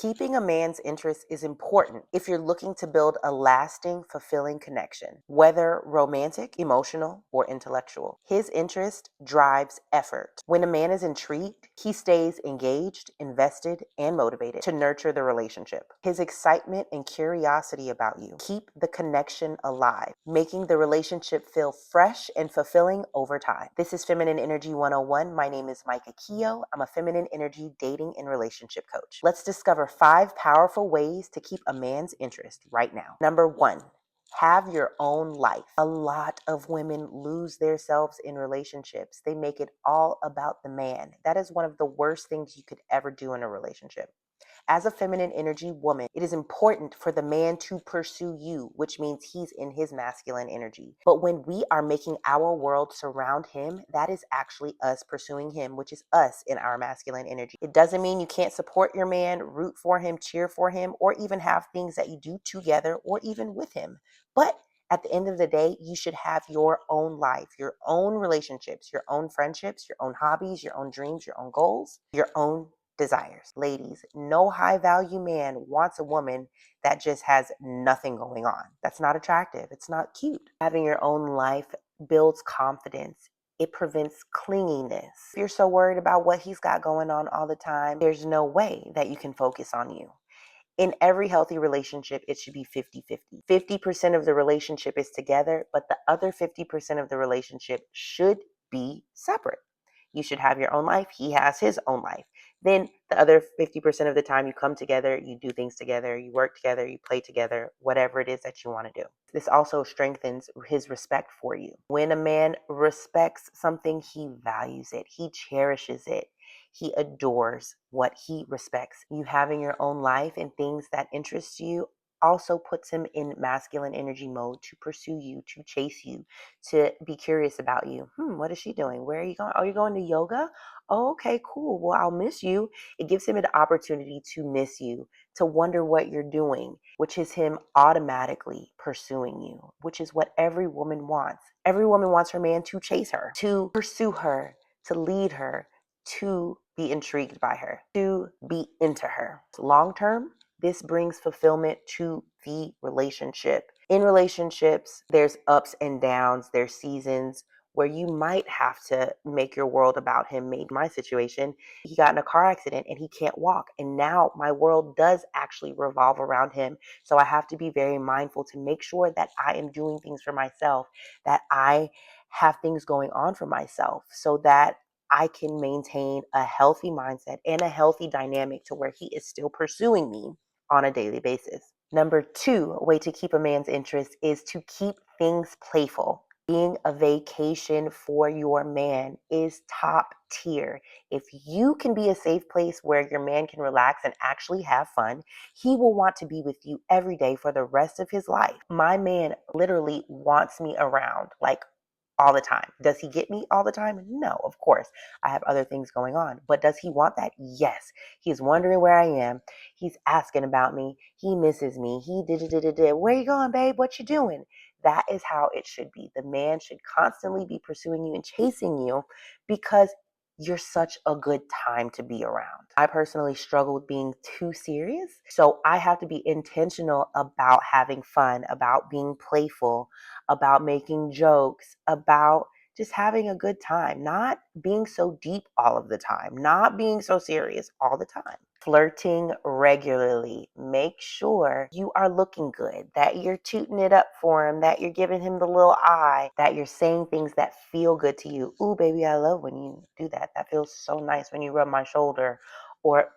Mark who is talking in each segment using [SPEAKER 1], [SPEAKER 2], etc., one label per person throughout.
[SPEAKER 1] Keeping a man's interest is important if you're looking to build a lasting, fulfilling connection, whether romantic, emotional, or intellectual. His interest drives effort. When a man is intrigued, he stays engaged, invested, and motivated to nurture the relationship. His excitement and curiosity about you keep the connection alive, making the relationship feel fresh and fulfilling over time. This is Feminine Energy 101. My name is Micah. I'm a feminine energy dating and relationship coach. Let's discover 5 powerful ways to keep a man's interest right now. Number 1, have your own life. A lot of women lose themselves in relationships. They make it all about the man. That is one of the worst things you could ever do in a relationship. As a feminine energy woman, it is important for the man to pursue you, which means he's in his masculine energy. But when we are making our world surround him, that is actually us pursuing him, which is us in our masculine energy. It doesn't mean you can't support your man, root for him, cheer for him, or even have things that you do together or even with him. But at the end of the day, you should have your own life, your own relationships, your own friendships, your own hobbies, your own dreams, your own goals, your own desires. Ladies, no high value man wants a woman that just has nothing going on. That's not attractive. It's not cute. Having your own life builds confidence. It prevents clinginess. If you're so worried about what he's got going on all the time, there's no way that you can focus on you. In every healthy relationship, it should be 50-50. 50% of the relationship is together, but the other 50% of the relationship should be separate. You should have your own life. He has his own life. Then the other 50% of the time you come together, you do things together, you work together, you play together, whatever it is that you want to do. This also strengthens his respect for you. When a man respects something, he values it. He cherishes it. He adores what he respects. You having your own life and things that interest you also puts him in masculine energy mode to pursue you, to chase you, to be curious about you. What is she doing? Where are you going? Are you going to yoga? Oh, okay, cool. Well, I'll miss you. It gives him an opportunity to miss you, to wonder what you're doing, which is him automatically pursuing you, which is what every woman wants. Every woman wants her man to chase her, to pursue her, to lead her, to be intrigued by her, to be into her. Long term, this brings fulfillment to the relationship. In relationships, there's ups and downs, there's seasons where you might have to make your world about him. Made my situation, he got in a car accident and he can't walk. And now my world does actually revolve around him. So I have to be very mindful to make sure that I am doing things for myself, that I have things going on for myself so that I can maintain a healthy mindset and a healthy dynamic to where he is still pursuing me on a daily basis. Number 2, a way to keep a man's interest is to keep things playful. Being a vacation for your man is top tier. If you can be a safe place where your man can relax and actually have fun, he will want to be with you every day for the rest of his life. My man literally wants me around, like all the time. Does he get me all the time? No, of course. I have other things going on. But does he want that? Yes. He's wondering where I am. He's asking about me. He misses me. He did. Where you going, babe? What you doing? That is how it should be. The man should constantly be pursuing you and chasing you because you're such a good time to be around. I personally struggle with being too serious. So I have to be intentional about having fun, about being playful, about making jokes, about just having a good time, not being so deep all of the time, not being so serious all the time. Flirting regularly. Make sure you are looking good, that you're tooting it up for him, that you're giving him the little eye, that you're saying things that feel good to you. Ooh, baby, I love when you do that. That feels so nice when you rub my shoulder. Or,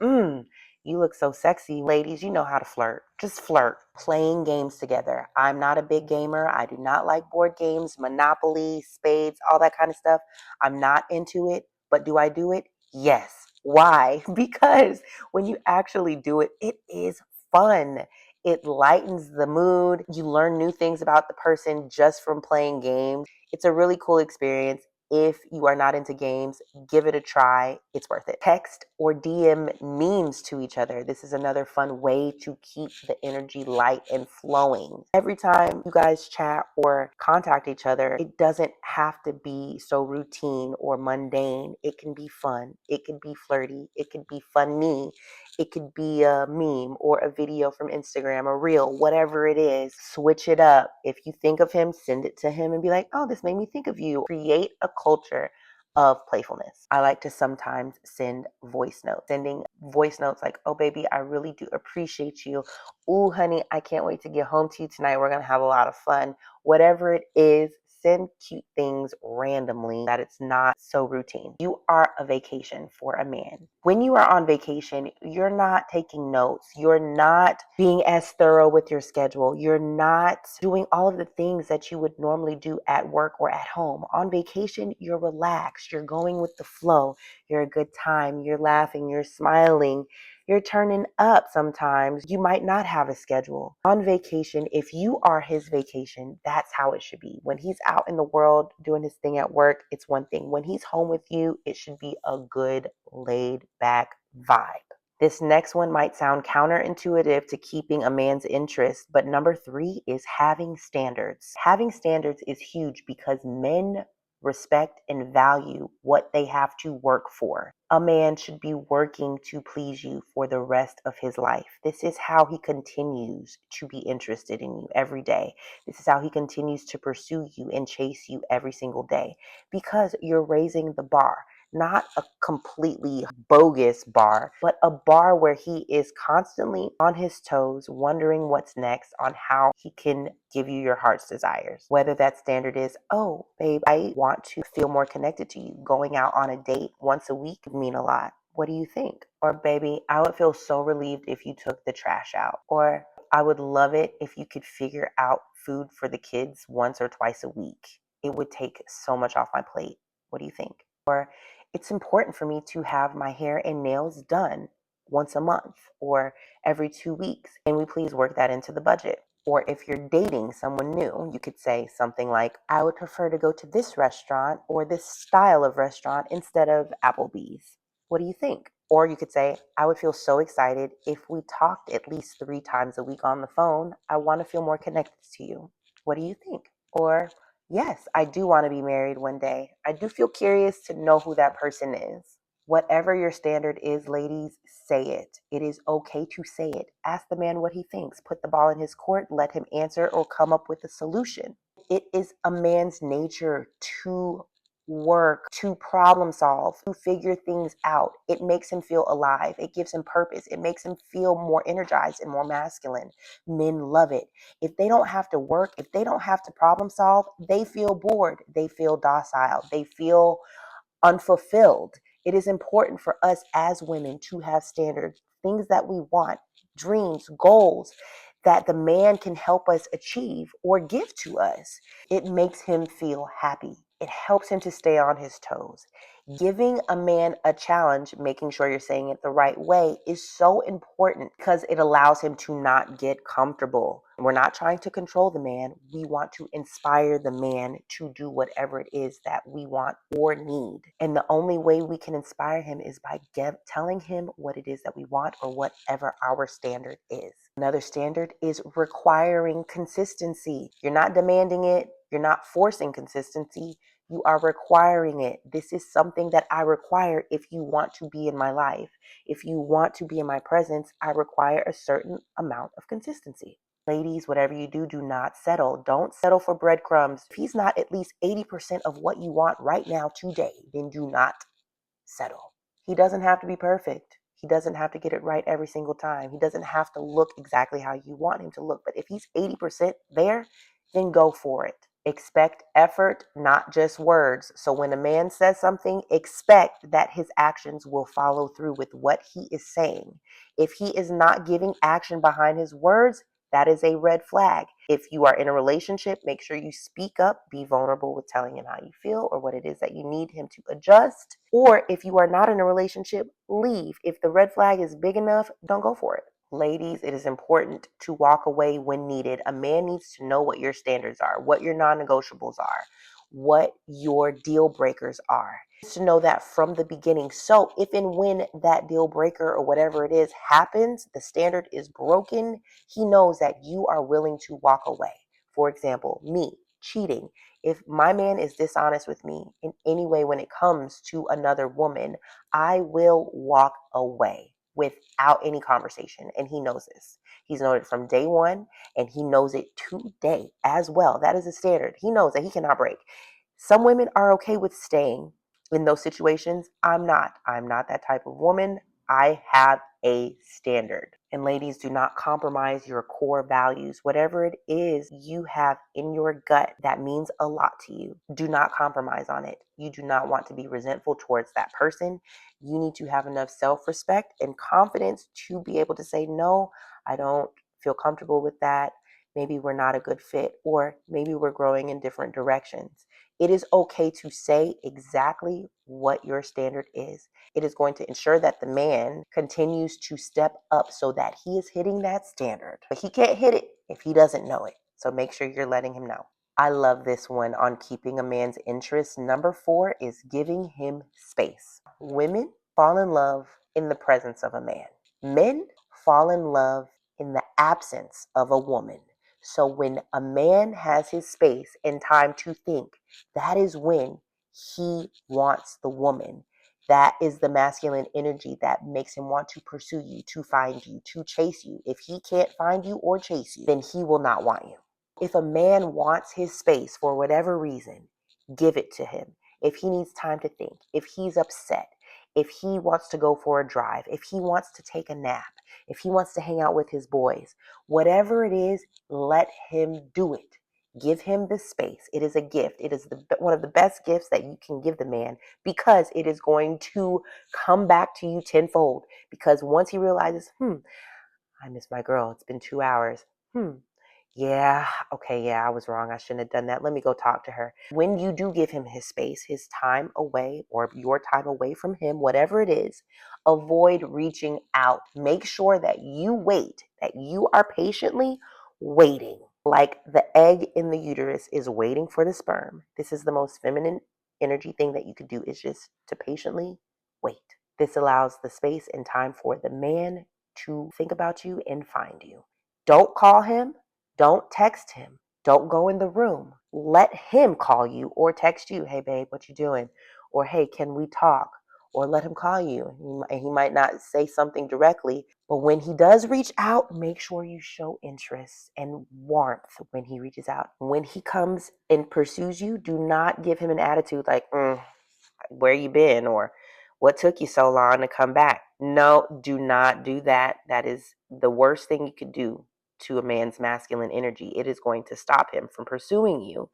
[SPEAKER 1] you look so sexy. Ladies, you know how to flirt. Just flirt. Playing games together. I'm not a big gamer. I do not like board games, Monopoly, spades, all that kind of stuff. I'm not into it. But do I do it? Yes. Why? Because when you actually do it, it is fun. It lightens the mood. You learn new things about the person just from playing games. It's a really cool experience. If you are not into games, give it a try. It's worth it. Text or DM memes to each other. This is another fun way to keep the energy light and flowing. Every time you guys chat or contact each other, it doesn't have to be so routine or mundane. It can be fun. It can be flirty. It can be funny. It could be a meme or a video from Instagram, a reel, whatever it is. Switch it up. If you think of him, send it to him and be like, oh, this made me think of you. Create a culture of playfulness. I like to sometimes send voice notes. Sending voice notes like, oh, baby, I really do appreciate you. Ooh, honey, I can't wait to get home to you tonight. We're going to have a lot of fun. Whatever it is, send cute things randomly that it's not so routine. You are a vacation for a man. When you are on vacation, you're not taking notes. You're not being as thorough with your schedule. You're not doing all of the things that you would normally do at work or at home. On vacation, you're relaxed. You're going with the flow. You're a good time. You're laughing. You're smiling. You're turning up sometimes. You might not have a schedule. On vacation, if you are his vacation, that's how it should be. When he's out in the world doing his thing at work, it's one thing. When he's home with you, it should be a good, laid back vibe. This next one might sound counterintuitive to keeping a man's interest, but number 3 is having standards. Having standards is huge because men respect and value what they have to work for. A man should be working to please you for the rest of his life. This is how he continues to be interested in you every day. This is how he continues to pursue you and chase you every single day because you're raising the bar. Not a completely bogus bar, but a bar where he is constantly on his toes, wondering what's next on how he can give you your heart's desires. Whether that standard is, oh, babe, I want to feel more connected to you. Going out on a date once a week would mean a lot. What do you think? Or, baby, I would feel so relieved if you took the trash out. Or, I would love it if you could figure out food for the kids once or twice a week. It would take so much off my plate. What do you think? Or, it's important for me to have my hair and nails done once a month or every 2 weeks. Can we please work that into the budget? Or if you're dating someone new, you could say something like, I would prefer to go to this restaurant or this style of restaurant instead of Applebee's. What do you think? Or you could say, I would feel so excited if we talked at least 3 times a week on the phone. I want to feel more connected to you. What do you think? Or, yes, I do want to be married one day. I do feel curious to know who that person is. Whatever your standard is, ladies, say it. It is okay to say it. Ask the man what he thinks. Put the ball in his court. Let him answer or come up with a solution. It is a man's nature to work, to problem solve, to figure things out. It makes him feel alive. It gives him purpose. It makes him feel more energized and more masculine. Men love it. If they don't have to work, if they don't have to problem solve, they feel bored. They feel docile. They feel unfulfilled. It is important for us as women to have standards, things that we want, dreams, goals that the man can help us achieve or give to us. It makes him feel happy. It helps him to stay on his toes. Giving a man a challenge, making sure you're saying it the right way, is so important because it allows him to not get comfortable. We're not trying to control the man. We want to inspire the man to do whatever it is that we want or need. And the only way we can inspire him is by telling him what it is that we want or whatever our standard is. Another standard is requiring consistency. You're not demanding it. You're not forcing consistency. You are requiring it. This is something that I require if you want to be in my life. If you want to be in my presence, I require a certain amount of consistency. Ladies, whatever you do, do not settle. Don't settle for breadcrumbs. If he's not at least 80% of what you want right now today, then do not settle. He doesn't have to be perfect. He doesn't have to get it right every single time. He doesn't have to look exactly how you want him to look. But if he's 80% there, then go for it. Expect effort, not just words. So when a man says something, expect that his actions will follow through with what he is saying. If he is not giving action behind his words, that is a red flag. If you are in a relationship, make sure you speak up, be vulnerable with telling him how you feel or what it is that you need him to adjust. Or if you are not in a relationship, leave. If the red flag is big enough, don't go for it. Ladies, it is important to walk away when needed. A man needs to know what your standards are, what your non-negotiables are, what your deal breakers are. He needs to know that from the beginning. So if and when that deal breaker or whatever it is happens, the standard is broken, he knows that you are willing to walk away. For example, me cheating. If my man is dishonest with me in any way when it comes to another woman, I will walk away. without any conversation. And he knows this. He's known it from day one, and he knows it today as well. That is a standard. He knows that he cannot break. Some women are okay with staying in those situations. I'm not. I'm not that type of woman. I have a standard. And ladies, do not compromise your core values. Whatever it is you have in your gut that means a lot to you, do not compromise on it. You do not want to be resentful towards that person. You need to have enough self-respect and confidence to be able to say, no, I don't feel comfortable with that. Maybe we're not a good fit, or maybe we're growing in different directions. It is okay to say exactly what your standard is. It is going to ensure that the man continues to step up so that he is hitting that standard. But he can't hit it if he doesn't know it. So make sure you're letting him know. I love this one on keeping a man's interest. Number 4 is giving him space. Women fall in love in the presence of a man. Men fall in love in the absence of a woman. So when a man has his space and time to think, that is when he wants the woman. That is the masculine energy that makes him want to pursue you, to find you, to chase you. If he can't find you or chase you, then he will not want you. If a man wants his space for whatever reason, give it to him. If he needs time to think, if he's upset, if he wants to go for a drive, if he wants to take a nap, if he wants to hang out with his boys, whatever it is, let him do it. Give him the space. It is a gift. It is one of the best gifts that you can give the man, because it is going to come back to you tenfold. Because once he realizes, I miss my girl. It's been 2 hours. Yeah, okay, yeah, I was wrong. I shouldn't have done that. Let me go talk to her. When you do give him his space, his time away, or your time away from him, whatever it is, avoid reaching out. Make sure that you wait, that you are patiently waiting. Like the egg in the uterus is waiting for the sperm. This is the most feminine energy thing that you could do, is just to patiently wait. This allows the space and time for the man to think about you and find you. Don't call him. Don't text him. Don't go in the room. Let him call you or text you. Hey, babe, what you doing? Or, hey, can we talk? Or let him call you. And he might not say something directly, but when he does reach out, make sure you show interest and warmth when he reaches out. When he comes and pursues you, do not give him an attitude like, where you been? Or what took you so long to come back? No, do not do that. That is the worst thing you could do to a man's masculine energy. It is going to stop him from pursuing you.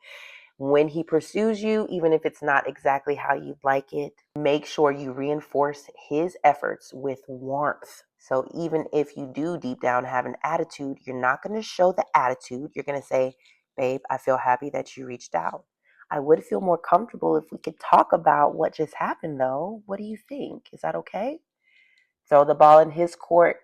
[SPEAKER 1] When he pursues you, even if it's not exactly how you'd like it, make sure you reinforce his efforts with warmth. So even if you do deep down have an attitude, you're not going to show the attitude. You're going to say, babe, I feel happy that you reached out. I would feel more comfortable if we could talk about what just happened, though. What do you think? Is that okay? Throw the ball in his court.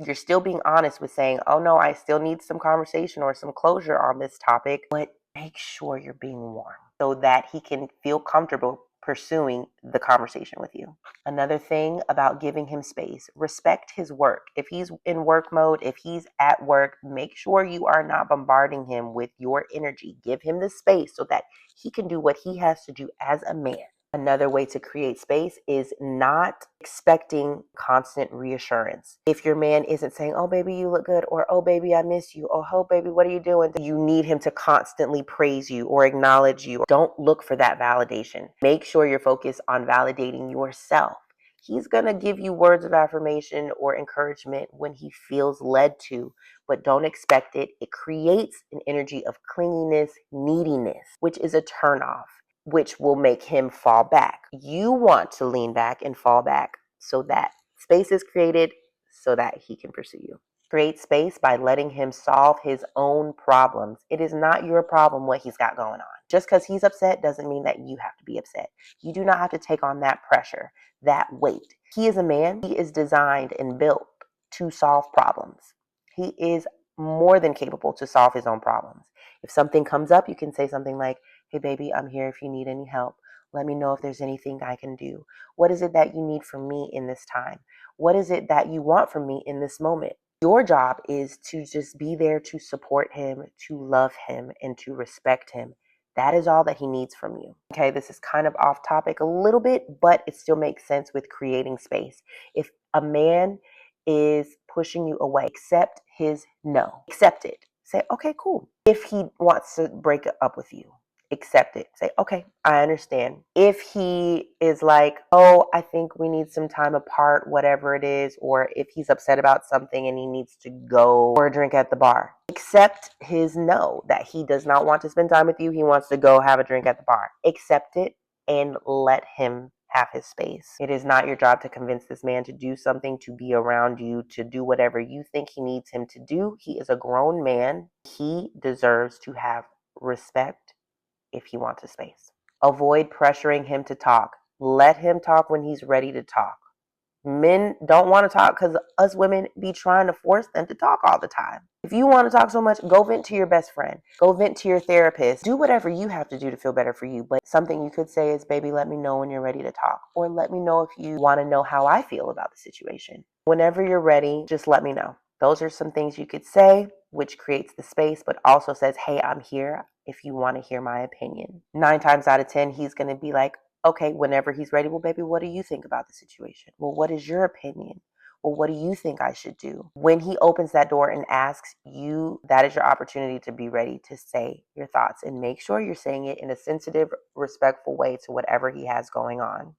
[SPEAKER 1] You're still being honest with saying, oh no, I still need some conversation or some closure on this topic, but make sure you're being warm so that he can feel comfortable pursuing the conversation with you. Another thing about giving him space, respect his work. If he's in work mode, if he's at work, make sure you are not bombarding him with your energy. Give him the space so that he can do what he has to do as a man. Another way to create space is not expecting constant reassurance. If your man isn't saying, oh, baby, you look good, or oh, baby, I miss you, or oh, baby, what are you doing? You need him to constantly praise you or acknowledge you. Don't look for that validation. Make sure you're focused on validating yourself. He's going to give you words of affirmation or encouragement when he feels led to, but don't expect it. It creates an energy of clinginess, neediness, which is a turnoff, which will make him fall back. You want to lean back and fall back so that space is created so that he can pursue you. Create space by letting him solve his own problems. It is not your problem what he's got going on. Just because he's upset doesn't mean that you have to be upset. You do not have to take on that pressure, that weight. He is a man. He is designed and built to solve problems. He is more than capable to solve his own problems. If something comes up, you can say something like, hey, baby, I'm here if you need any help. Let me know if there's anything I can do. What is it that you need from me in this time? What is it that you want from me in this moment? Your job is to just be there to support him, to love him, and to respect him. That is all that he needs from you. Okay, this is kind of off topic a little bit, but it still makes sense with creating space. If a man is pushing you away, accept his no. Accept it. Say, okay, cool. If he wants to break up with you, accept it. Say, okay, I understand. If he is like, oh, I think we need some time apart, whatever it is, or if he's upset about something and he needs to go for a drink at the bar, accept his no, that he does not want to spend time with you. He wants to go have a drink at the bar. Accept it and let him have his space. It is not your job to convince this man to do something, to be around you, to do whatever you think he needs him to do. He is a grown man. He deserves to have respect if he wants a space. Avoid pressuring him to talk. Let him talk when he's ready to talk. Men don't want to talk because us women be trying to force them to talk all the time. If you want to talk so much, go vent to your best friend. Go vent to your therapist. Do whatever you have to do to feel better for you. But something you could say is, baby, let me know when you're ready to talk. Or let me know if you want to know how I feel about the situation. Whenever you're ready, just let me know. Those are some things you could say, which creates the space, but also says, hey, I'm here if you want to hear my opinion. 9 times out of 10, he's going to be like, okay, whenever he's ready, well, baby, what do you think about the situation? Well, what is your opinion? Well, what do you think I should do? When he opens that door and asks you, that is your opportunity to be ready to say your thoughts, and make sure you're saying it in a sensitive, respectful way to whatever he has going on.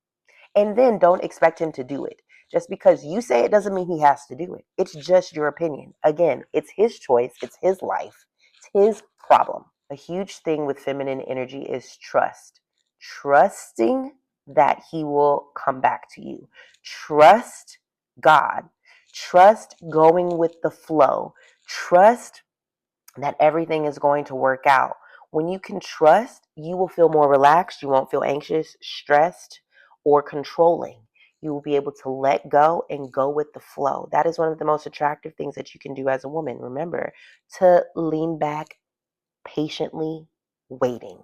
[SPEAKER 1] And then don't expect him to do it. Just because you say it doesn't mean he has to do it. It's just your opinion. Again, it's his choice. It's his life. It's his problem. A huge thing with feminine energy is trust. Trusting that he will come back to you. Trust God. Trust going with the flow. Trust that everything is going to work out. When you can trust, you will feel more relaxed. You won't feel anxious, stressed, or controlling. You will be able to let go and go with the flow. That is one of the most attractive things that you can do as a woman. Remember to lean back patiently, waiting.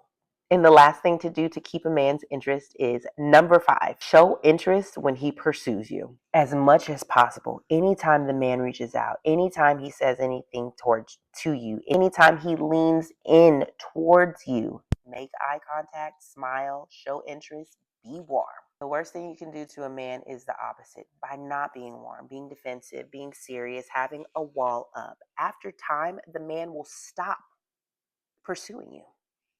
[SPEAKER 1] And the last thing to do to keep a man's interest is number 5, show interest when he pursues you as much as possible. Anytime the man reaches out, anytime he says anything to you, anytime he leans in towards you, make eye contact, smile, show interest, be warm. The worst thing you can do to a man is the opposite, by not being warm, being defensive, being serious, having a wall up. After time, the man will stop pursuing you.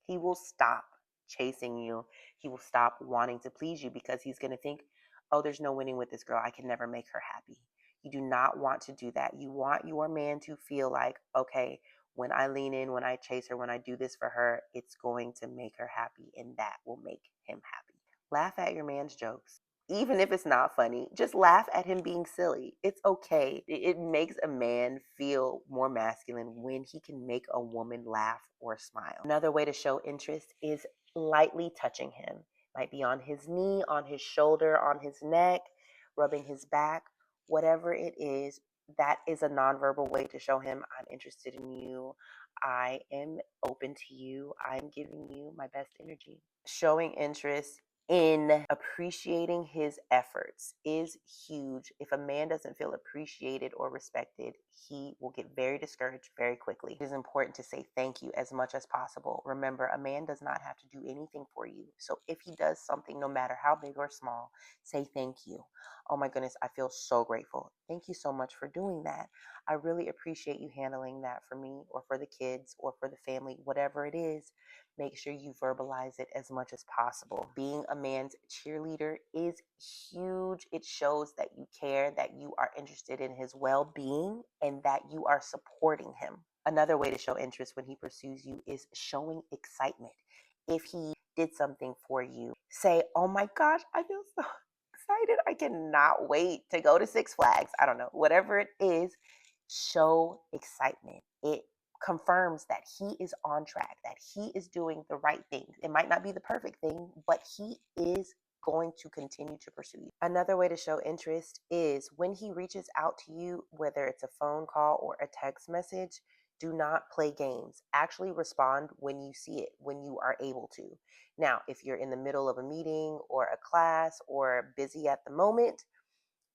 [SPEAKER 1] He will stop chasing you. He will stop wanting to please you because he's going to think, oh, there's no winning with this girl. I can never make her happy. You do not want to do that. You want your man to feel like, okay, when I lean in, when I chase her, when I do this for her, it's going to make her happy, and that will make him happy. Laugh at your man's jokes. Even if it's not funny, just laugh at him being silly. It's okay. It makes a man feel more masculine when he can make a woman laugh or smile. Another way to show interest is lightly touching him. Might be on his knee, on his shoulder, on his neck, rubbing his back, whatever it is. That is a nonverbal way to show him, I'm interested in you. I am open to you. I'm giving you my best energy. Showing interest in appreciating his efforts is huge. If a man doesn't feel appreciated or respected, he will get very discouraged very quickly. It is important to say thank you as much as possible. Remember, a man does not have to do anything for you. So if he does something, no matter how big or small, say thank you. Oh my goodness, I feel so grateful. Thank you so much for doing that. I really appreciate you handling that for me or for the kids or for the family, whatever it is. Make sure you verbalize it as much as possible. Being a man's cheerleader is huge. It shows that you care, that you are interested in his well-being, and that you are supporting him. Another way to show interest when he pursues you is showing excitement. If he did something for you, say, oh my gosh, I feel so excited. I cannot wait to go to Six Flags. I don't know, whatever it is, show excitement. It confirms that he is on track, that he is doing the right thing. It might not be the perfect thing, but he is going to continue to pursue you. Another way to show interest is when he reaches out to you, whether it's a phone call or a text message, do not play games. Actually respond when you see it, when you are able to. Now, if you're in the middle of a meeting or a class or busy at the moment,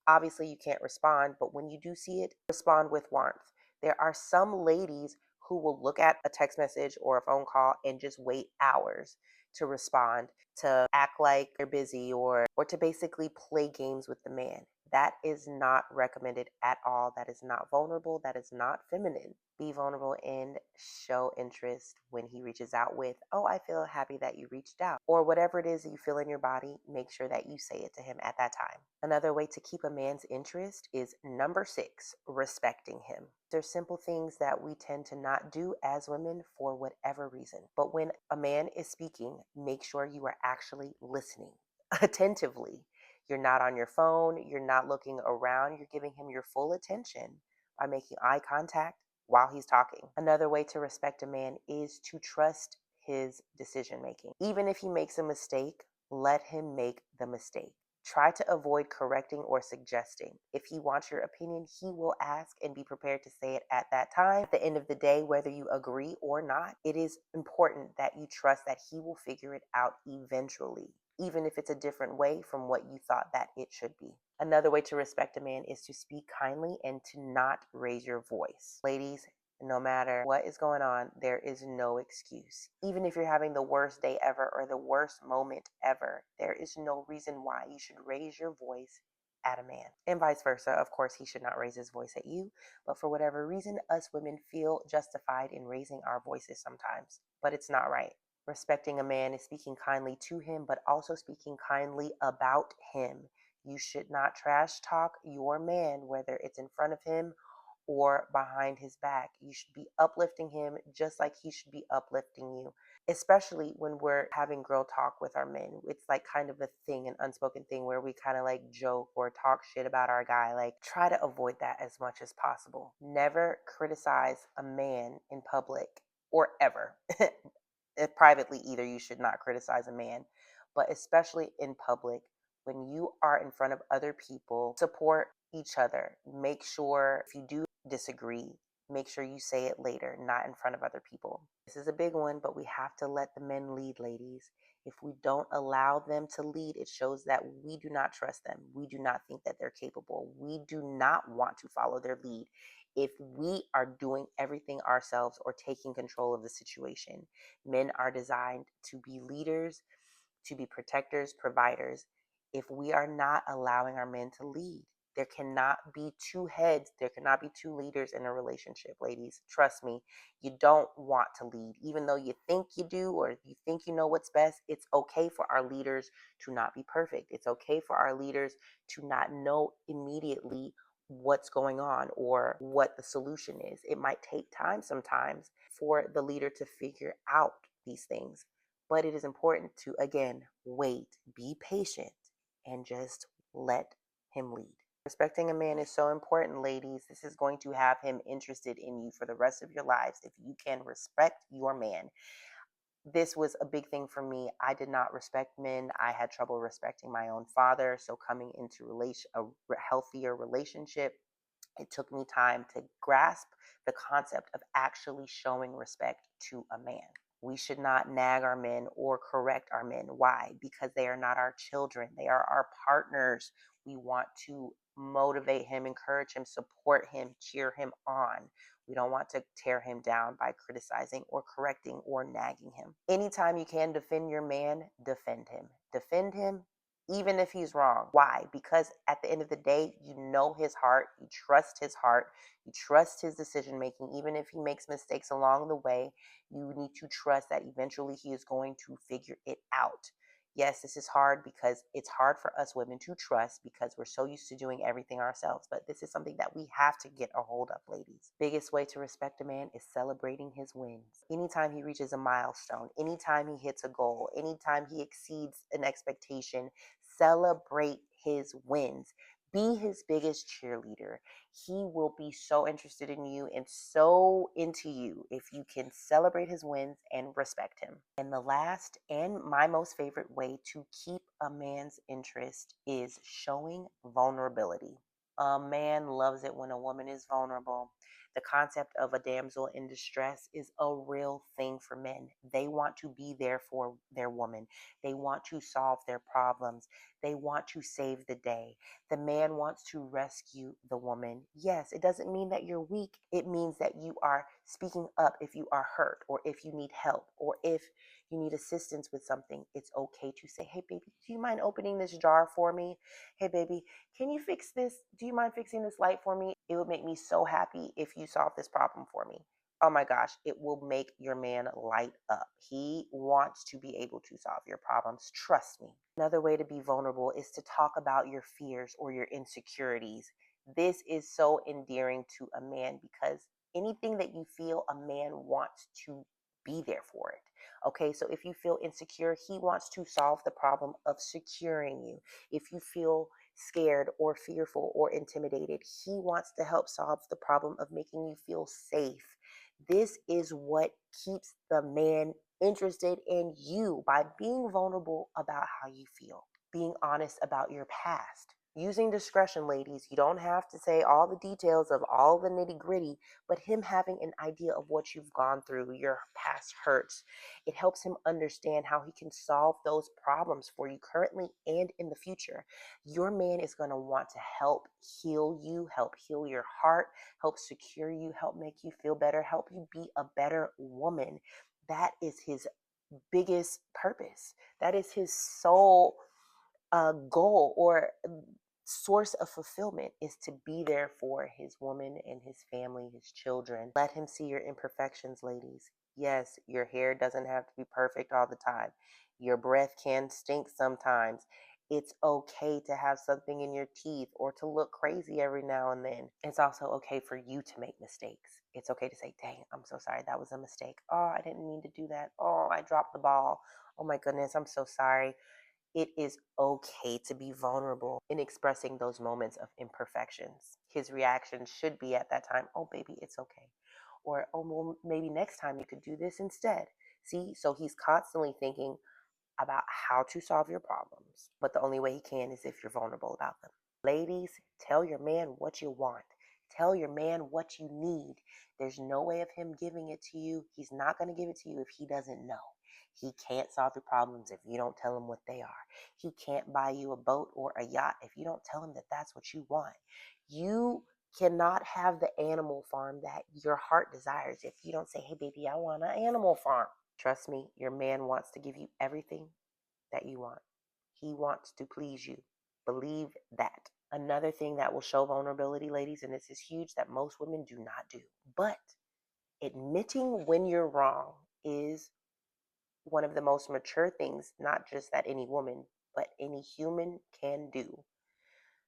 [SPEAKER 1] obviously you can't respond, but when you do see it, respond with warmth. There are some ladies who will look at a text message or a phone call and just wait hours to respond, to act like they're busy or to basically play games with the man. That is not recommended at all. That is not vulnerable. That is not feminine. Be vulnerable and show interest when he reaches out with, "Oh, I feel happy that you reached out." Or whatever it is that you feel in your body, make sure that you say it to him at that time. Another way to keep a man's interest is number 6, respecting him. There's simple things that we tend to not do as women for whatever reason. But when a man is speaking, make sure you are actually listening attentively. You're not on your phone, you're not looking around, you're giving him your full attention by making eye contact while he's talking. Another way to respect a man is to trust his decision making. Even if he makes a mistake, let him make the mistake. Try to avoid correcting or suggesting. If he wants your opinion, he will ask and be prepared to say it at that time. At the end of the day, whether you agree or not, it is important that you trust that he will figure it out eventually, even if it's a different way from what you thought that it should be. Another way to respect a man is to speak kindly and to not raise your voice. Ladies, no matter what is going on, there is no excuse. Even if you're having the worst day ever or the worst moment ever, there is no reason why you should raise your voice at a man. And vice versa. Of course, he should not raise his voice at you. But for whatever reason, us women feel justified in raising our voices sometimes. But it's not right. Respecting a man is speaking kindly to him, but also speaking kindly about him. You should not trash talk your man, whether it's in front of him or behind his back. You should be uplifting him just like he should be uplifting you, especially when we're having girl talk with our men. It's like kind of a thing, an unspoken thing where we kind of like joke or talk shit about our guy. Like, try to avoid that as much as possible. Never criticize a man in public or ever. Privately, either, you should not criticize a man, but especially in public, when you are in front of other people, support each other. Make sure if you do disagree, make sure you say it later, not in front of other people. This is a big one, but we have to let the men lead, ladies. If we don't allow them to lead, it shows that we do not trust them. We do not think that they're capable. We do not want to follow their lead. If we are doing everything ourselves or taking control of the situation, men are designed to be leaders, to be protectors, providers. If we are not allowing our men to lead, there cannot be two heads. There cannot be two leaders in a relationship, ladies. Trust me, you don't want to lead. Even though you think you do or you think you know what's best, it's okay for our leaders to not be perfect. It's okay for our leaders to not know immediately what's going on or what the solution is. It might take time sometimes for the leader to figure out these things. But it is important to, again, wait, be patient, and just let him lead. Respecting a man is so important, ladies. This is going to have him interested in you for the rest of your lives if you can respect your man. This was a big thing for me. I did not respect men. I had trouble respecting my own father. So coming into a healthier relationship, it took me time to grasp the concept of actually showing respect to a man. We should not nag our men or correct our men. Why? Because they are not our children. They are our partners. We want to motivate him, encourage him, support him, cheer him on. We don't want to tear him down by criticizing or correcting or nagging him. Anytime you can defend your man, defend him. Defend him even if he's wrong. Why? Because at the end of the day, you know his heart, you trust his decision making. Even if he makes mistakes along the way, you need to trust that eventually he is going to figure it out. Yes, this is hard because it's hard for us women to trust because we're so used to doing everything ourselves. But this is something that we have to get a hold of, ladies. Biggest way to respect a man is celebrating his wins. Anytime he reaches a milestone, anytime he hits a goal, anytime he exceeds an expectation, celebrate his wins. Be his biggest cheerleader. He will be so interested in you and so into you if you can celebrate his wins and respect him. And the last and my most favorite way to keep a man's interest is showing vulnerability. A man loves it when a woman is vulnerable. The concept of a damsel in distress is a real thing for men. They want to be there for their woman. They want to solve their problems. They want to save the day. The man wants to rescue the woman. Yes, it doesn't mean that you're weak. It means that you are speaking up if you are hurt, or if you need help, or if you need assistance with something. It's okay to say, hey, baby, do you mind opening this jar for me? Hey, baby, can you fix this? Do you mind fixing this light for me? It would make me so happy if you solve this problem for me. Oh my gosh, it will make your man light up. He wants to be able to solve your problems. Trust me. Another way to be vulnerable is to talk about your fears or your insecurities. This is so endearing to a man because anything that you feel, a man wants to be there for it. Okay, so if you feel insecure, he wants to solve the problem of securing you. If you feel scared or fearful or intimidated, he wants to help solve the problem of making you feel safe. This is what keeps the man interested in you, by being vulnerable about how you feel, being honest about your past. Using discretion, ladies. You don't have to say all the details of all the nitty gritty, but him having an idea of what you've gone through, your past hurts, it helps him understand how he can solve those problems for you currently and in the future. Your man is going to want to help heal you, help heal your heart, help secure you, help make you feel better, help you be a better woman. That is his biggest purpose. That is his sole goal or source of fulfillment, is to be there for his woman and his family, his children. Let him see your imperfections, ladies. Yes, your hair doesn't have to be perfect all the time. Your breath can stink sometimes. It's okay to have something in your teeth or to look crazy every now and then. It's also okay for you to make mistakes. It's okay to say, dang, I'm so sorry. That was a mistake. Oh, I didn't mean to do that. Oh, I dropped the ball. Oh my goodness, I'm so sorry. It is okay to be vulnerable in expressing those moments of imperfections. His reaction should be at that time, oh, baby, it's okay. Or, oh, well, maybe next time you could do this instead. See, so he's constantly thinking about how to solve your problems. But the only way he can is if you're vulnerable about them. Ladies, tell your man what you want. Tell your man what you need. There's no way of him giving it to you. He's not going to give it to you if he doesn't know. He can't solve your problems if you don't tell him what they are. He can't buy you a boat or a yacht if you don't tell him that that's what you want. You cannot have the animal farm that your heart desires if you don't say, hey, baby, I want an animal farm. Trust me, your man wants to give you everything that you want. He wants to please you. Believe that. Another thing that will show vulnerability, ladies, and this is huge, that most women do not do, but admitting when you're wrong is one of the most mature things, not just that any woman, but any human can do.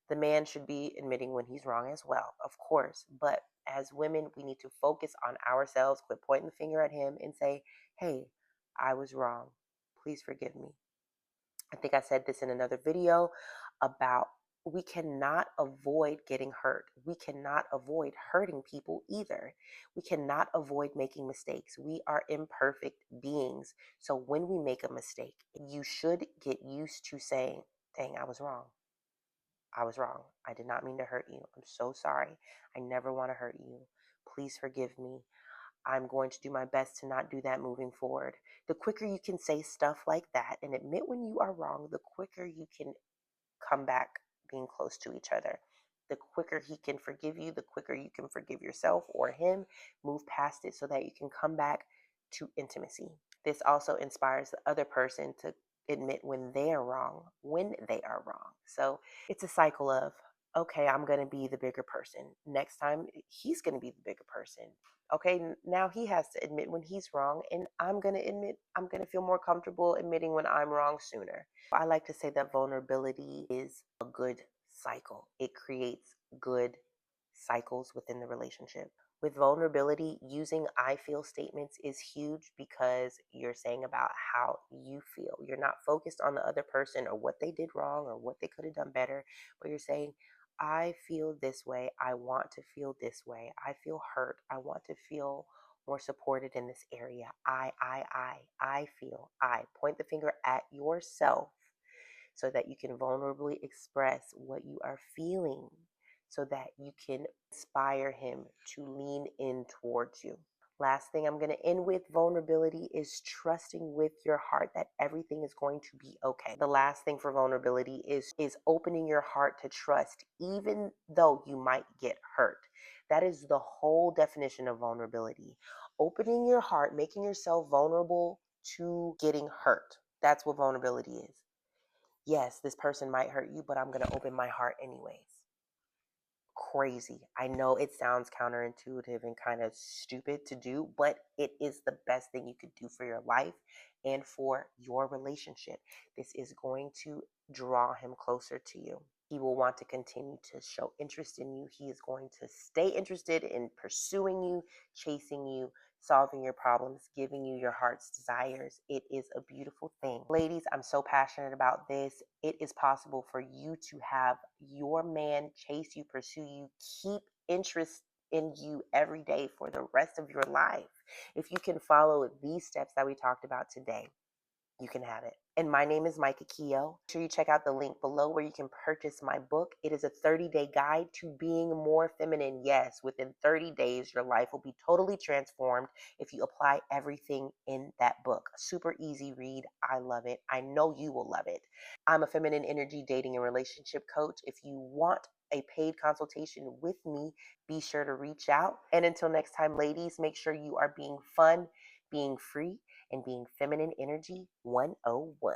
[SPEAKER 1] The man should be admitting when he's wrong as well, of course. But as women, we need to focus on ourselves, quit pointing the finger at him and say, hey, I was wrong. Please forgive me. I think I said this in another video about we cannot avoid getting hurt. We cannot avoid hurting people either. We cannot avoid making mistakes. We are imperfect beings. So when we make a mistake, you should get used to saying, dang, I was wrong. I was wrong. I did not mean to hurt you. I'm so sorry. I never want to hurt you. Please forgive me. I'm going to do my best to not do that moving forward. The quicker you can say stuff like that and admit when you are wrong, the quicker you can come back being close to each other. The quicker he can forgive you, the quicker you can forgive yourself or him, move past it so that you can come back to intimacy. This also inspires the other person to admit when they are wrong, So it's a cycle of, okay, I'm going to be the bigger person. Next time, he's going to be the bigger person. Okay, now he has to admit when he's wrong, and I'm going to feel more comfortable admitting when I'm wrong sooner. I like to say that vulnerability is a good cycle. It creates good cycles within the relationship. With vulnerability, using I feel statements is huge because you're saying about how you feel. You're not focused on the other person or what they did wrong or what they could have done better, but you're saying, I feel this way. I want to feel this way. I feel hurt. I want to feel more supported in this area. I feel. I point the finger at yourself so that you can vulnerably express what you are feeling so that you can inspire him to lean in towards you. Last thing I'm going to end with, vulnerability is trusting with your heart that everything is going to be okay. The last thing for vulnerability is opening your heart to trust even though you might get hurt. That is the whole definition of vulnerability. Opening your heart, making yourself vulnerable to getting hurt. That's what vulnerability is. Yes, this person might hurt you, but I'm going to open my heart anyways. Crazy. I know it sounds counterintuitive and kind of stupid to do, but it is the best thing you could do for your life and for your relationship. This is going to draw him closer to you. He will want to continue to show interest in you. He is going to stay interested in pursuing you, chasing you, solving your problems, giving you your heart's desires. It is a beautiful thing. Ladies, I'm so passionate about this. It is possible for you to have your man chase you, pursue you, keep interest in you every day for the rest of your life. If you can follow these steps that we talked about today, you can have it. And my name is Micah Keough. Make sure you check out the link below where you can purchase my book. It is a 30-day guide to being more feminine. Yes, within 30 days, your life will be totally transformed if you apply everything in that book. Super easy read. I love it. I know you will love it. I'm a feminine energy dating and relationship coach. If you want a paid consultation with me, be sure to reach out. And until next time, ladies, make sure you are being fun, being free, and being feminine energy 101.